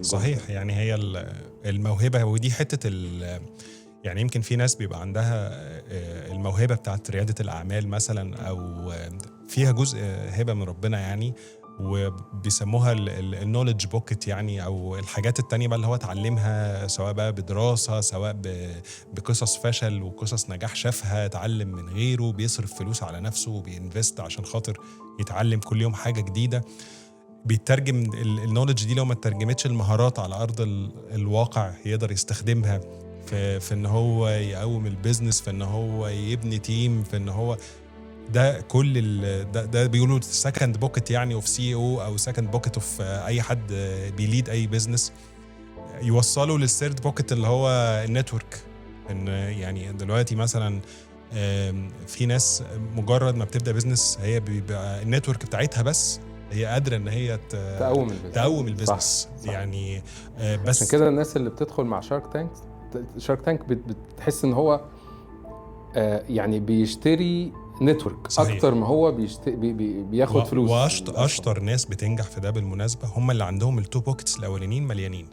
صحيح. يعني هي الموهبة، ودي حتة يعني يمكن في ناس بيبقى عندها الموهبة بتاعت ريادة الأعمال مثلا، أو فيها جزء هبة من ربنا يعني، وبيسموها النوليدج بوكت يعني، أو الحاجات التانية بقى اللي هو اتعلمها، سواء بقى بدراسة، سواء بقصص فشل وقصص نجاح شافها، اتعلم من غيره، بيصرف فلوس على نفسه وبينفست عشان خاطر يتعلم كل يوم حاجة جديدة. بيترجم النوليدج دي، لو ما ترجمتش المهارات على أرض الواقع، يقدر يستخدمها في ان هو يقوم البيزنس، في ان هو يبني تيم، في ان هو ده كل ده بيقولوا سكند بوكت يعني اوف سي او سكند بوكت اوف اي حد بيليد اي بيزنس. يوصلوا للثيرد بوكت اللي هو النتورك. ان يعني دلوقتي مثلا في ناس مجرد ما بتبدا بيزنس، هي بيبقى النتورك بتاعتها بس هي قادره ان هي تقوم البيزنس. صح. يعني عشان بس كده الناس اللي بتدخل مع شارك تانك بتحس ان هو يعني بيشتري نتورك اكتر ما هو بياخد فلوس. واشطر ناس بتنجح في ده بالمناسبه هم اللي عندهم التو بوكيتس الاولانيين مليانين.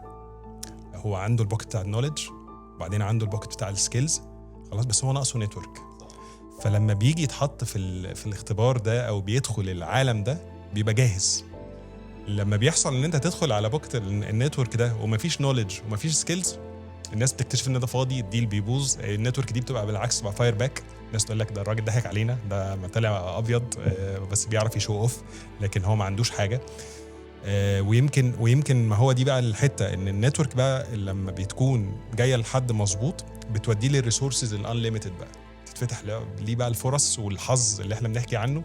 هو عنده البوكيت بتاع النوليدج، وبعدين عنده البوكيت بتاع السكيلز، خلاص، بس هو ناقصه نتورك. فلما بيجي يتحط في الاختبار ده او بيدخل العالم ده بيبقى جاهز. لما بيحصل ان انت تدخل على بوكيت النتورك ده ومفيش نوليدج ومفيش سكيلز، الناس بتكتشف ان ده فاضي، الديل بيبوظ. النتورك دي بتبقى بالعكس، بقى فاير باك. الناس تقول لك ده الراجل ضحك علينا، ده ما طلع ابيض بس بيعرف يشو اوف، لكن هو ما عندوش حاجه. ويمكن ما هو دي بقى الحته، ان النتورك بقى لما بتكون جايه لحد مظبوط بتوديه للريسورسز الانليميتد، بقى تتفتح ليه بقى الفرص والحظ اللي احنا بنحكي عنه،